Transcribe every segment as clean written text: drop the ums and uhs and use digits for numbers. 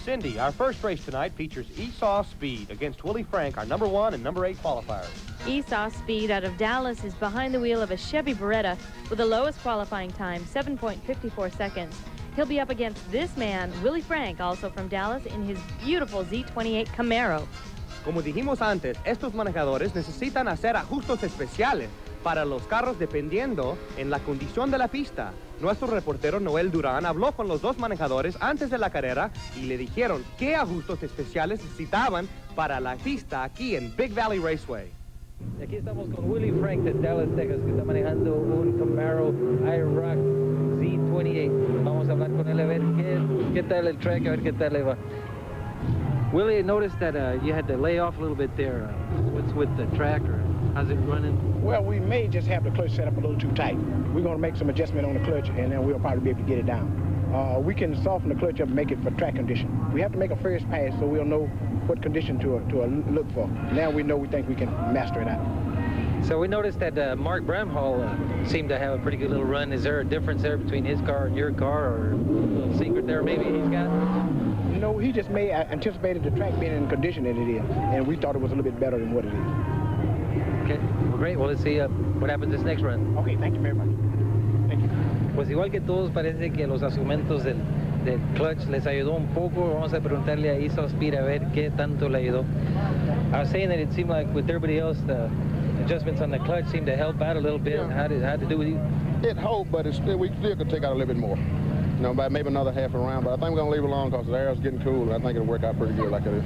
Cindy, our first race tonight features Esau Speed against Willie Frank, our number 1 and number 8 qualifiers. Esau Speed out of Dallas is behind the wheel of a Chevy Beretta with the lowest qualifying time, 7.54 seconds. He'll be up against this man, Willie Frank, also from Dallas, in his beautiful Z28 Camaro. Como dijimos antes, estos manejadores necesitan hacer ajustes especiales para los carros dependiendo en la condición de la pista. Nuestro reportero Noel Durán habló con los dos manejadores antes de la carrera y le dijeron qué ajustes especiales necesitaban para la pista aquí en Big Valley Raceway. Aquí estamos con Willie Frank de Dallas, Texas, que está manejando un Camaro IROC Z28. Vamos a hablar con él a ver qué tal el track, a ver qué tal le va. Willie, I noticed that you had to lay off a little bit there. What's with the track, or how's it running? Well, we may just have the clutch set up a little too tight. We're going to make some adjustment on the clutch, and then we'll probably be able to get it down. We can soften the clutch up and make it for track condition. We have to make a first pass so we'll know what condition to look for. Now we know we think we can master it out. So we noticed that Mark Bramhall seemed to have a pretty good little run. Is there a difference there between his car and your car, or a little secret there maybe he's got? No, he just may anticipated the track being in the condition that it is, and we thought it was a little bit better than what it is. Okay, well, great. Well, let's see what happens this next run. Okay, thank you very much. Thank you. Pues igual que todos, parece que los aumentos del clutch les ayudó un poco. Vamos a preguntarle a Esau Speed a ver qué tanto le ayudó. I was saying that it seemed like with everybody else, the adjustments on the clutch seemed to help out a little bit. Yeah. How did it do with you? It helped, but we still could take out a little bit more. You know, about maybe another half a round, but I think we're going to leave it alone because the air is getting cool, and I think it'll work out pretty good like it is.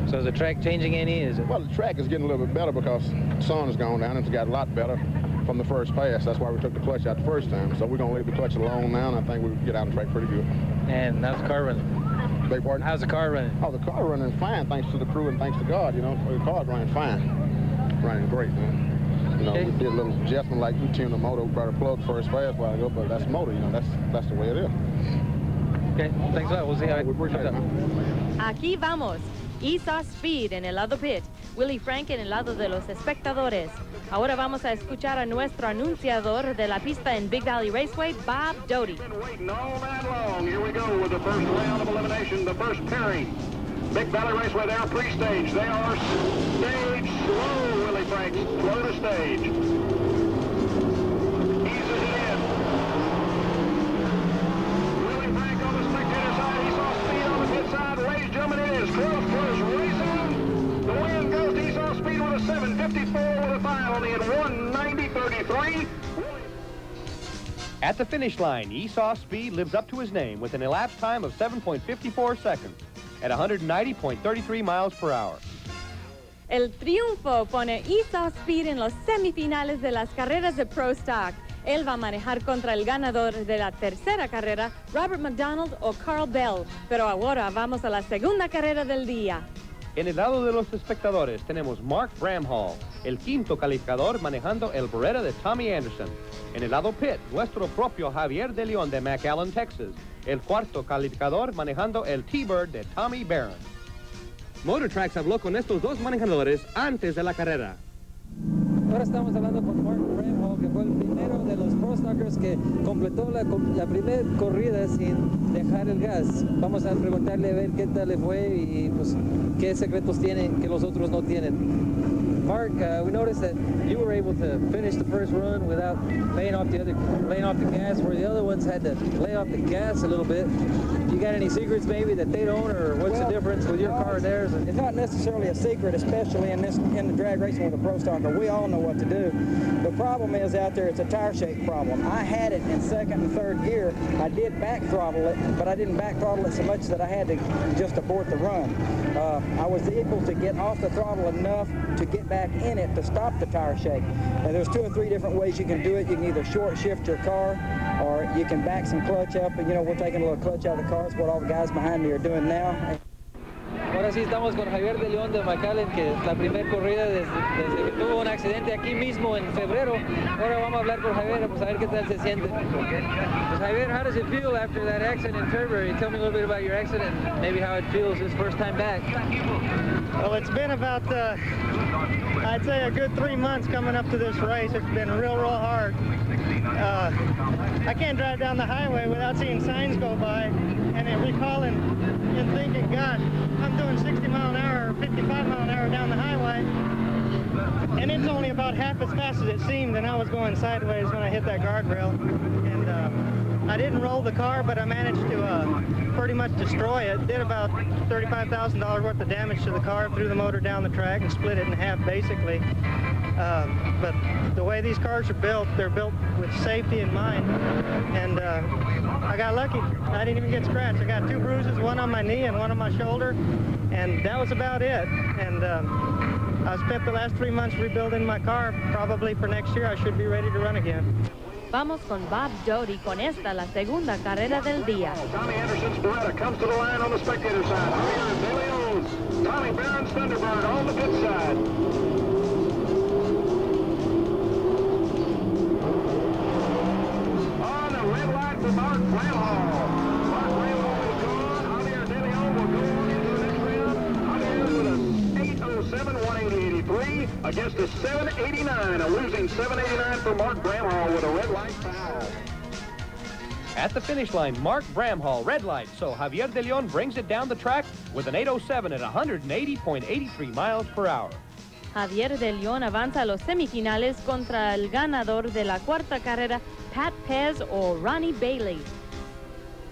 So is the track changing any? Is it? Well, the track is getting a little bit better because the sun has gone down, and it's got a lot better from the first pass. That's why we took the clutch out the first time. So we're going to leave the clutch alone now, and I think we'll get out and track pretty good. And how's the car running? Beg pardon? How's the car running? Oh, the car running fine, thanks to the crew and thanks to God. You know, the car's running fine. Running great, man. You know, we did a little adjustment like we tuned the motor. We brought a plug first pass while ago, but that's the motor, you know, that's the way it is. Okay, thanks a lot. We'll see how it works out. Aquí vamos. Esau Speed en el lado pit, Willie Frank en el lado de los espectadores. Ahora vamos a escuchar a nuestro anunciador de la pista en Big Valley Raceway, Bob Doty. Been waiting all night long. Here we go with the first round of elimination, the first pairing. Big Valley Raceway, they're pre-stage. They are stage slow, Willie Frank, slow to stage. Eases it in. Willie Frank on the spectator side. Esau Speed on the pit side. Ray's jumping in. Is close racing. The win goes to Esau Speed with a 7:54 with a 5 on the end. 1:90.33. At the finish line, Esau Speed lives up to his name with an elapsed time of 7.54 seconds at 190.33 miles per hour. El triunfo pone Esau Speed en los semifinales de las carreras de Pro Stock. Él va a manejar contra el ganador de la tercera carrera, Robert McDonald o Carl Bell. Pero ahora vamos a la segunda carrera del día. En el lado de los espectadores tenemos Mark Bramhall, el quinto calificador manejando el Beretta de Tommy Anderson. En el lado pit, nuestro propio Javier de León de McAllen, Texas, el cuarto calificador manejando el T-Bird de Tommy Barron. Motortraxx habló con estos dos manejadores antes de la carrera. Ahora estamos hablando con Mark Bramhall, que fue el primero de los Pro Stockers que completó la primera corrida sin dejar el gas. Vamos a preguntarle a ver qué tal le fue y pues qué secretos tiene que los otros no tienen. Mark, we noticed that you were able to finish the first run without laying off the gas, where the other ones had to lay off the gas a little bit. You got any secrets maybe that they don't, or what's the difference with your car and theirs? It's not necessarily a secret, especially in the drag racing with a Pro Stocker. We all know what to do. The problem is out there, it's a tire shake problem. I had it in second and third gear. I did back throttle it, but I didn't back throttle it so much that I had to just abort the run. I was able to get off the throttle enough to get back in it to stop the tire shake. Now, there's 2 or 3 different ways you can do it. You can either short shift your car, or you can back some clutch up. And, you know, we're taking a little clutch out of the car. It's what all the guys behind me are doing now. Ahora sí estamos con Javier de León de McAllen, que es la primera corrida desde que tuvo un accidente aquí mismo en febrero. Ahora vamos a hablar con Javier, pues a ver qué tal se siente. Pues Javier, how does it feel after that accident in February? Tell me a little bit about your accident and maybe how it feels this first time back. Well, it's been about, I'd say a good 3 months coming up to this race. It's been real hard. I can't drive down the highway without seeing signs go by and then recalling and thinking, God, down the highway, and it's only about half as fast as it seemed, and I was going sideways when I hit that guardrail. And I didn't roll the car, but I managed to pretty much destroy it. Did about $35,000 worth of damage to the car, threw the motor down the track and split it in half, basically. But the way these cars are built, they're built with safety in mind. And I got lucky. I didn't even get scratched. I got 2 bruises, one on my knee and one on my shoulder, and that was about it. And I spent the last 3 months rebuilding my car. Probably for next year, I should be ready to run again. Vamos con Bob Doty con esta, la segunda carrera del día. Tommy Anderson's Beretta comes to the line on the spectator side. Javier De Leon's Tommy Barron's Thunderbird on the pit side. On the red light for Mark Bramhall. Mark Bramhall is gone. Javier De Leon will go on into the next round. Javier with a 807, 180.83 against a 789. A losing 789 for Mark Bramhall with a red light foul. At the finish line, Mark Bramhall, red light. So Javier De Leon brings it down the track with an 807 at 180.83 miles per hour. Javier De Leon avanza a los semifinales contra el ganador de la cuarta carrera, Pat Pez o Ronnie Bailey.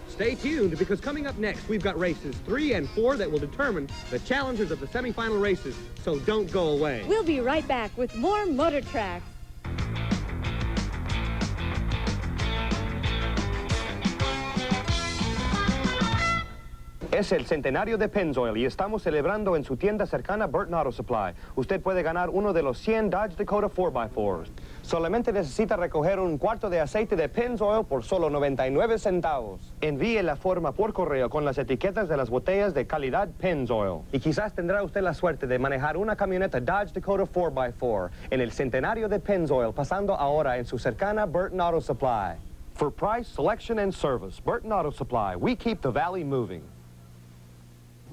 Stay tuned, because coming up next, we've got races 3 and 4 that will determine the challengers of the semifinal races, so don't go away. We'll be right back with more Motortraxx. Es el centenario de Pennzoil y estamos celebrando en su tienda cercana Burton Auto Supply. Usted puede ganar uno de los 100 Dodge Dakota 4x4s. Solamente necesita recoger un cuarto de aceite de Pennzoil por solo 99 centavos. Envíe la forma por correo con las etiquetas de las botellas de calidad Pennzoil. Y quizás tendrá usted la suerte de manejar una camioneta Dodge Dakota 4x4 en el centenario de Pennzoil, pasando ahora en su cercana Burton Auto Supply. For price, selection, and service, Burton Auto Supply, we keep the valley moving.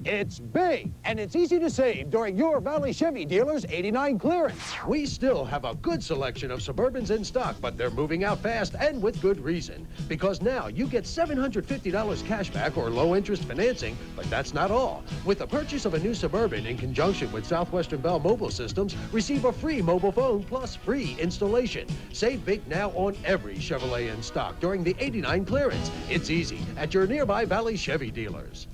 It's big, and it's easy to save during your Valley Chevy dealer's 89 clearance. We still have a good selection of Suburbans in stock, but they're moving out fast and with good reason. Because now you get $750 cash back or low-interest financing, but that's not all. With the purchase of a new Suburban in conjunction with Southwestern Bell Mobile Systems, receive a free mobile phone plus free installation. Save big now on every Chevrolet in stock during the 89 clearance. It's easy at your nearby Valley Chevy dealers.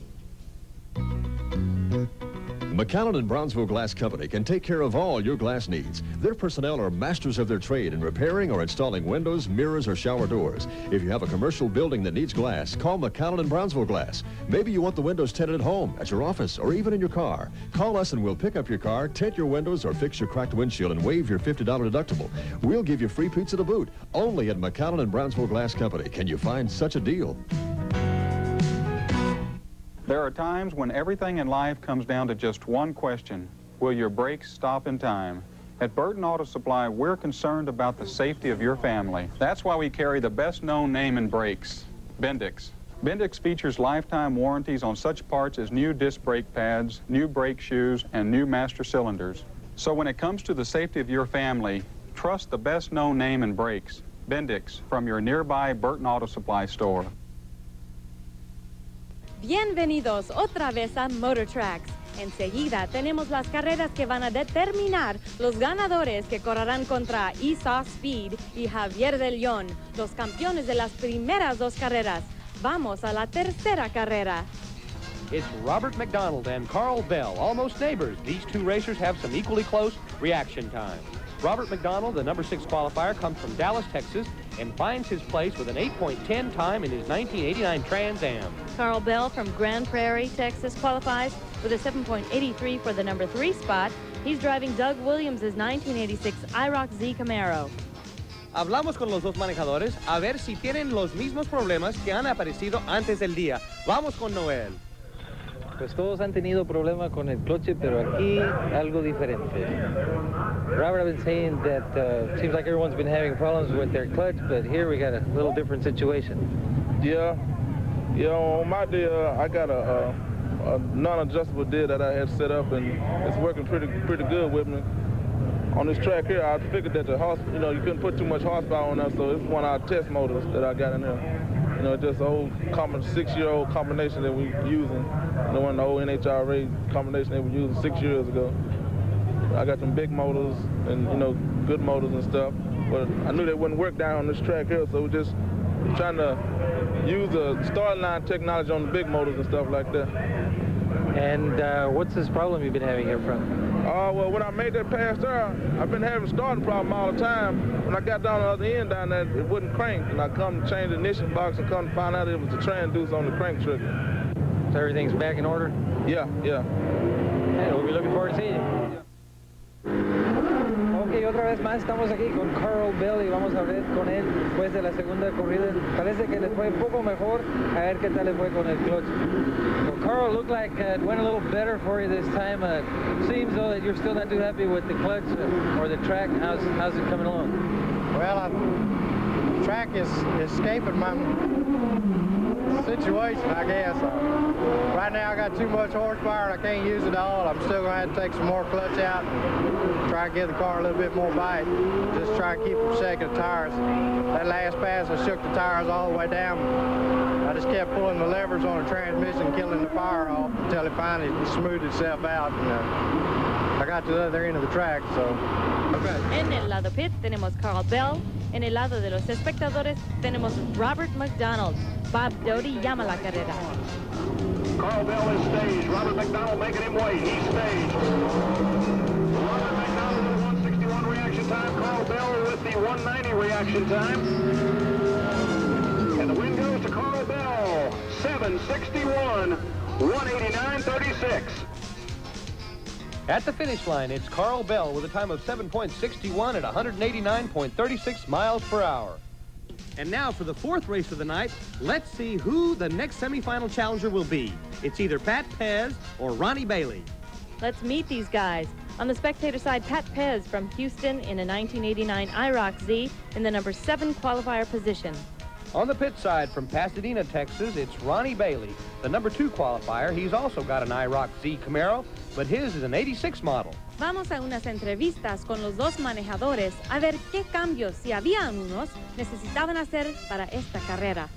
McAllen and Brownsville Glass Company can take care of all your glass needs. Their personnel are masters of their trade in repairing or installing windows, mirrors, or shower doors. If you have a commercial building that needs glass, call McAllen and Brownsville Glass. Maybe you want the windows tinted at home, at your office, or even in your car. Call us and we'll pick up your car, tint your windows, or fix your cracked windshield and waive your $50 deductible. We'll give you free pizza to boot. Only at McAllen and Brownsville Glass Company can you find such a deal. There are times when everything in life comes down to just one question: will your brakes stop in time? At Burton Auto Supply, we're concerned about the safety of your family. That's why we carry the best-known name in brakes, Bendix. Bendix features lifetime warranties on such parts as new disc brake pads, new brake shoes, and new master cylinders. So when it comes to the safety of your family, trust the best-known name in brakes, Bendix, from your nearby Burton Auto Supply store. Bienvenidos otra vez a Motortraxx. Enseguida tenemos las carreras que van a determinar los ganadores que correrán contra Esau Speed y Javier De Leon, los campeones de las primeras dos carreras. Vamos a la tercera carrera. It's Robert McDonald and Carl Bell, almost neighbors. These two racers have some equally close reaction times. Robert McDonald, the number 6 qualifier, comes from Dallas, Texas, and finds his place with an 8.10 time in his 1989 Trans Am. Carl Bell from Grand Prairie, Texas, qualifies with a 7.83 for the number 3 spot. He's driving Doug Williams' 1986 IROC Z Camaro. Hablamos con los dos manejadores a ver si tienen los mismos problemas que han aparecido antes del día. Vamos con Noel. Pues todos han tenido problemas con el cloche, pero aquí algo diferente. Robert, I've been saying that seems like everyone's been having problems with their clutch, but here we got a little different situation. Yeah, on my deal, I got a non-adjustable deal that I had set up, and it's working pretty good with me. On this track here, I figured that the you couldn't put too much horsepower on us, so it's one of our test motors that I got in there. You know, just an old 6-year-old combination that we're using. The old NHRA combination that we used 6 years ago. I got some big motors and, you know, good motors and stuff. But I knew they wouldn't work down on this track here, so we're just trying to use the starting line technology on the big motors and stuff like that. And what's this problem you've been having here from? Well, when I made that pass there, I've been having a starting problem all the time. When I got down the other end down there, it wouldn't crank. And I come to change the ignition box and come to find out it was the transducer on the crank trigger. So everything's back in order? Yeah, yeah. Hey, we'll be looking forward to seeing you. Ok, otra vez más estamos aquí con Carl Bell y vamos a ver con él después de la segunda corrida. Parece que le fue un poco mejor, a ver qué tal le fue con el clutch. Well, Carl, looked like it went a little better for you this time. Seems though that you're still not too happy with the clutch or the track. How's it coming along? Well, the track is escaping my situation, I guess. Right now I got too much horsepower and I can't use it all. I'm still going to have to take some more clutch out and try to give the car a little bit more bite. Just try to keep from shaking the tires. That last pass, I shook the tires all the way down. I just kept pulling the levers on the transmission, killing the fire off until it finally smoothed itself out. And, I got to the other end of the track, so. Okay. En el lado pit tenemos Carl Bell. En el lado de los espectadores tenemos Robert McDonald. Bob Doty llama la carrera. Carl Bell is staged. Robert McDonald making him wait. He's staged. Robert McDonald with a 161 reaction time. Carl Bell with the 190 reaction time. And the win goes to Carl Bell. 761, 189.36. At the finish line, it's Carl Bell with a time of 7.61 at 189.36 miles per hour. And now for the fourth race of the night, let's see who the next semifinal challenger will be. It's either Pat Pez or Ronnie Bailey. Let's meet these guys. On the spectator side, Pat Pez from Houston in a 1989 IROC Z in the number 7 qualifier position. On the pit side from Pasadena, Texas, it's Ronnie Bailey, the number 2 qualifier. He's also got an IROC Z Camaro, but his is an 86 model. Vamos a unas entrevistas con los dos manejadores a ver qué cambios, si habían unos, necesitaban hacer para esta carrera.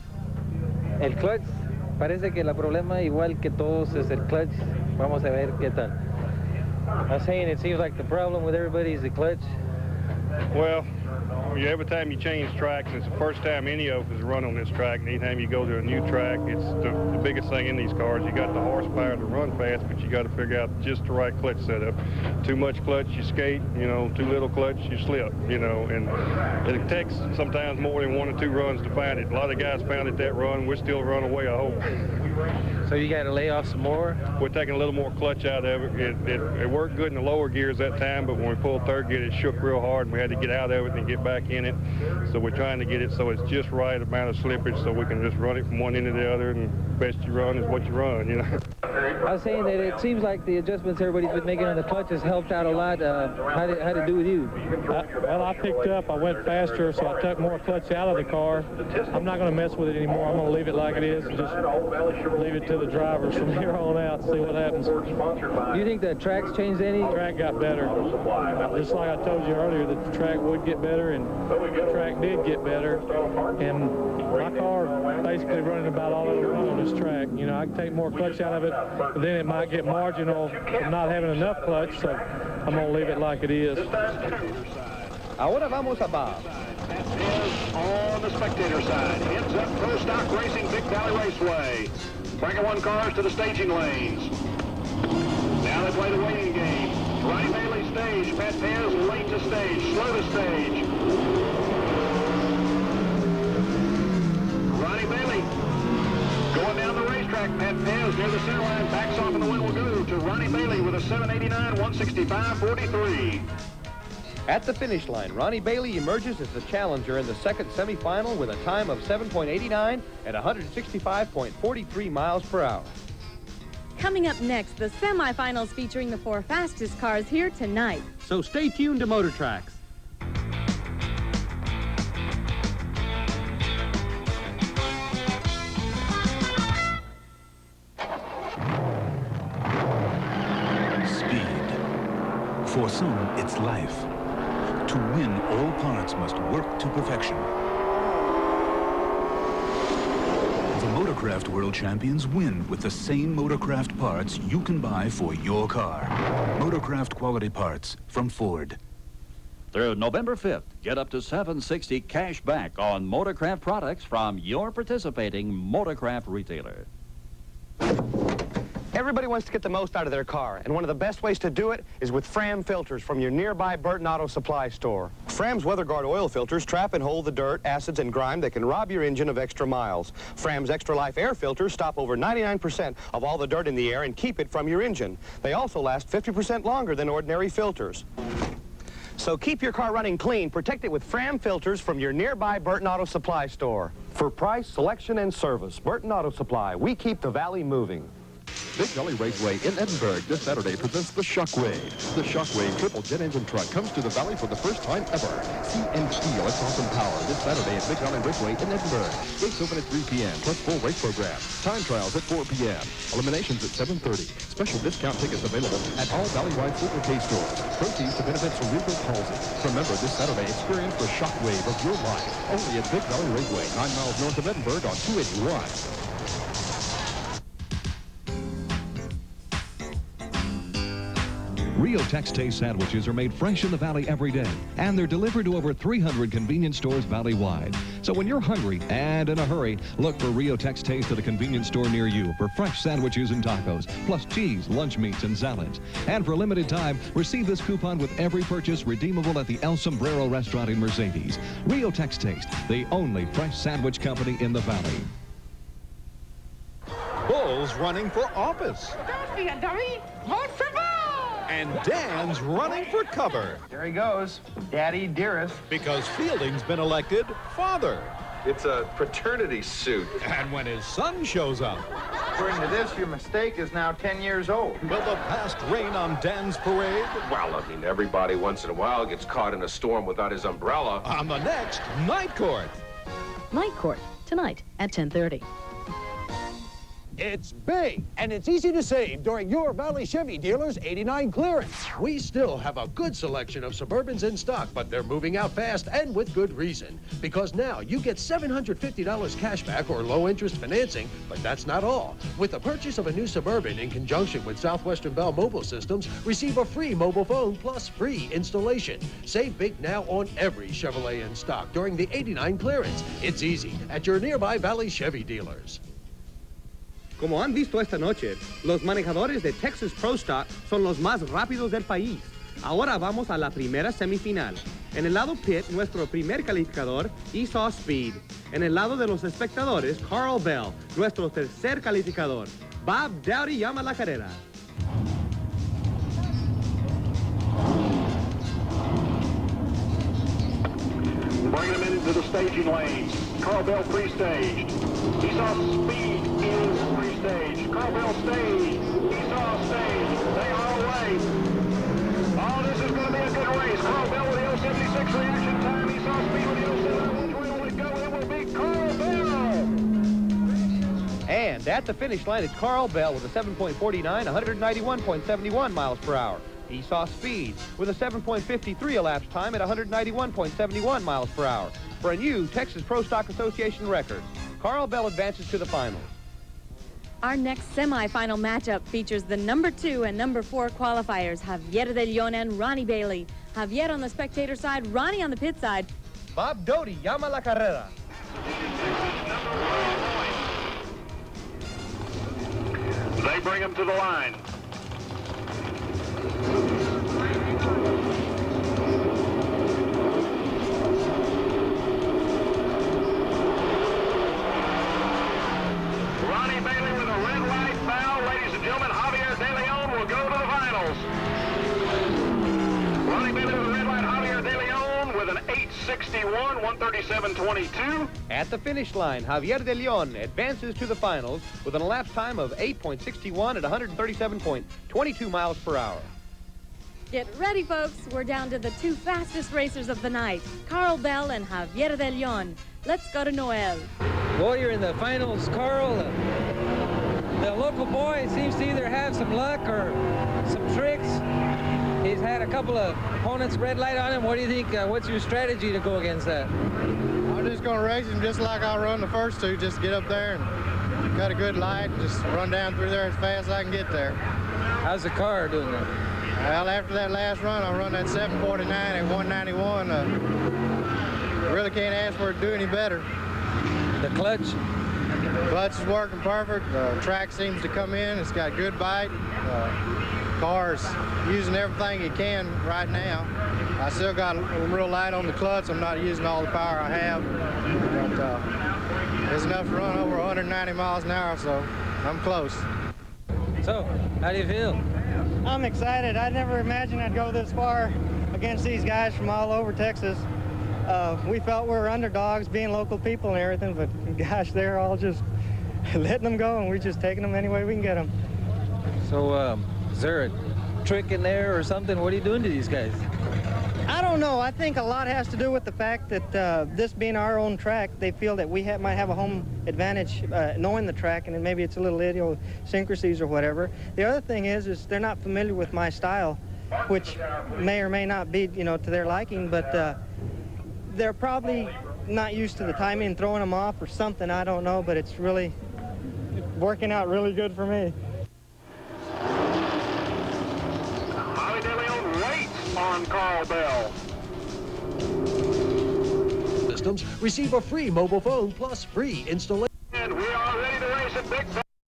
El clutch, parece que el problema igual que todos es el clutch. Vamos a ver qué tal. I'm saying it seems like the problem with everybody is the clutch. Well, every time you change tracks, it's the first time any of us run on this track. And anytime you go to a new track, it's the biggest thing in these cars. You got the horsepower to run fast, but you got to figure out just the right clutch setup. Too much clutch, you skate. You know, too little clutch, you slip. You know, and it takes sometimes more than 1 or 2 runs to find it. A lot of guys found it that run. We're still running away, I hope. So you got to lay off some more? We're taking a little more clutch out of it. It worked good in the lower gears that time, but when we pulled third gear, it shook real hard, and we had to get out of it and get back in it. So we're trying to get it so it's just right amount of slippage so we can just run it from one end to the other, and best you run is what you run, you know. I was saying that it seems like the adjustments everybody's been making on the clutch has helped out a lot. How did it do with you? Well, I picked up. I went faster, so I took more clutch out of the car. I'm not going to mess with it anymore. I'm going to leave it like it is and just leave it to the drivers from here on out and see what happens. Do you think the track's changed any? The track got better. Just like I told you earlier, that the track would get better, and the track did get better. And my car basically running about all over on this track. You know, I can take more clutch out of it, but then it might get marginal from not having enough clutch, so I'm going to leave it like it is. Ahora vamos a Bob. On the spectator side, ends up Pro Stock Racing Big Valley Raceway. Bringing 1 cars to the staging lanes. Now they play the waiting game. Ronnie Bailey stage, Pat Pez late to stage, slow to stage. Ronnie Bailey going down the racetrack. Pat Pez near the center line, backs off, and the win will go to Ronnie Bailey with a 789, 165.43. At the finish line, Ronnie Bailey emerges as the challenger in the second semifinal with a time of 7.89 at 165.43 miles per hour. Coming up next, the semifinals featuring the 4 fastest cars here tonight. So stay tuned to Motortraxx. Speed. For some, it's life. To win, all parts must work to perfection. The Motortraxx Motorcraft World Champions win with the same Motorcraft parts you can buy for your car. Motorcraft quality parts from Ford. Through November 5th, get up to $760 cash back on Motorcraft products from your participating Motorcraft retailer. Everybody wants to get the most out of their car, and one of the best ways to do it is with Fram filters from your nearby Burton Auto Supply store. Fram's WeatherGuard oil filters trap and hold the dirt, acids, and grime that can rob your engine of extra miles. Fram's Extra Life air filters stop over 99% of all the dirt in the air and keep it from your engine. They also last 50% longer than ordinary filters. So keep your car running clean. Protect it with Fram filters from your nearby Burton Auto Supply store. For price, selection, and service, Burton Auto Supply, we keep the valley moving. Big Valley Raceway in Edinburgh this Saturday presents the Shockwave. The Shockwave triple jet engine truck comes to the valley for the first time ever. See and feel its awesome power this Saturday at Big Valley Raceway in Edinburgh. Gates open at 3 p.m. plus full race program. Time trials at 4 p.m. Eliminations at 7:30. Special discount tickets available at all Valley-wide Super K stores. Proceeds to benefit cerebral palsy. Remember, this Saturday, experience the Shockwave of your life. Only at Big Valley Raceway, 9 miles north of Edinburgh on 281. Tex Taste sandwiches are made fresh in the Valley every day, and they're delivered to over 300 convenience stores Valley-wide. So when you're hungry and in a hurry, look for Tex Taste at a convenience store near you for fresh sandwiches and tacos, plus cheese, lunch meats, and salads. And for a limited time, receive this coupon with every purchase redeemable at the El Sombrero restaurant in Mercedes. Tex Taste, the only fresh sandwich company in the Valley. Bull's running for office. Don't be a dummy. Vote for Bull! And Dan's running for cover. There he goes, Daddy Dearest. Because Fielding's been elected father. It's a fraternity suit. And when his son shows up. According to this, your mistake is now 10 years old. Will the past rain on Dan's parade? Well, I mean, everybody once in a while gets caught in a storm without his umbrella. On the next Night Court. Night Court, tonight at 10:30. It's big, and it's easy to save during your Valley Chevy dealer's 89 clearance. We still have a good selection of Suburbans in stock, but they're moving out fast and with good reason. Because now you get $750 cash back or low-interest financing, but that's not all. With the purchase of a new Suburban in conjunction with Southwestern Bell Mobile Systems, receive a free mobile phone plus free installation. Save big now on every Chevrolet in stock during the 89 clearance. It's easy at your nearby Valley Chevy dealers. Como han visto esta noche, los manejadores de Texas Pro Stock son los más rápidos del país. Ahora vamos a la primera semifinal. En el lado pit, nuestro primer calificador, Esau Speed. En el lado de los espectadores, Carl Bell, nuestro tercer calificador. Bob Dowdy llama la carrera. Bringing them into the staging lanes. Carl Bell pre-staged. Esau Speed is pre-staged. Carl Bell staged. Esau staged. They are away. Oh, this is going to be a good race. Carl Bell with the 076 reaction time. Esau Speed with the 079. Which way will it go? It will be Carl Bell. And at the finish line, it's Carl Bell with a 7.49, 191.71 miles per hour. Esau Speed with a 7.53 elapsed time at 191.71 miles per hour. For a new Texas Pro Stock Association record, Carl Bell advances to the finals. Our next semifinal matchup features the number 2 and number 4 qualifiers, Javier De Leon and Ronnie Bailey. Javier on the spectator side, Ronnie on the pit side. Bob Doty llama la carrera. They bring him to the line. Ronnie Bailey with a red light bow. Ladies and gentlemen, Javier De Leon will go to the finals. Ronnie Bailey with a red light, Javier De Leon with an 8:61, 137.22. At the finish line, Javier De Leon advances to the finals with an elapsed time of 8.61 at 137.22 miles per hour. Get ready, folks. We're down to the 2 fastest racers of the night, Carl Bell and Javier De Leon. Let's go to Noel. Well, you're in the finals, Carl. The local boy seems to either have some luck or some tricks. He's had a couple of opponents red light on him. What do you think? What's your strategy to go against that? I'm just going to race him just like I run the first 2, just get up there and got a good light, just run down through there as fast as I can get there. How's the car doing there? Well, after that last run, I run that 749 at 191. Really can't ask for it to do any better. The clutch? Clutch is working perfect. The track seems to come in. It's got good bite. Car's using everything it can right now. I still got real light on the clutch. I'm not using all the power I have. But there's enough to run over 190 miles an hour, so I'm close. So, how do you feel? I'm excited. I never imagined I'd go this far against these guys from all over Texas. We felt we were underdogs, being local people and everything, but gosh, they're all just letting them go, and we're just taking them any way we can get them. So, is there a trick in there or something? What are you doing to these guys? I don't know. I think a lot has to do with the fact that this being our own track, they feel that we might have a home advantage knowing the track, and then maybe it's a little idiosyncrasies or whatever. The other thing is they're not familiar with my style, which may or may not be, to their liking, but they're probably not used to the timing and throwing them off or something. I don't know, but it's really working out really good for me. Holly De Leon waits on Carl Bell. Systems receive a free mobile phone plus free installation.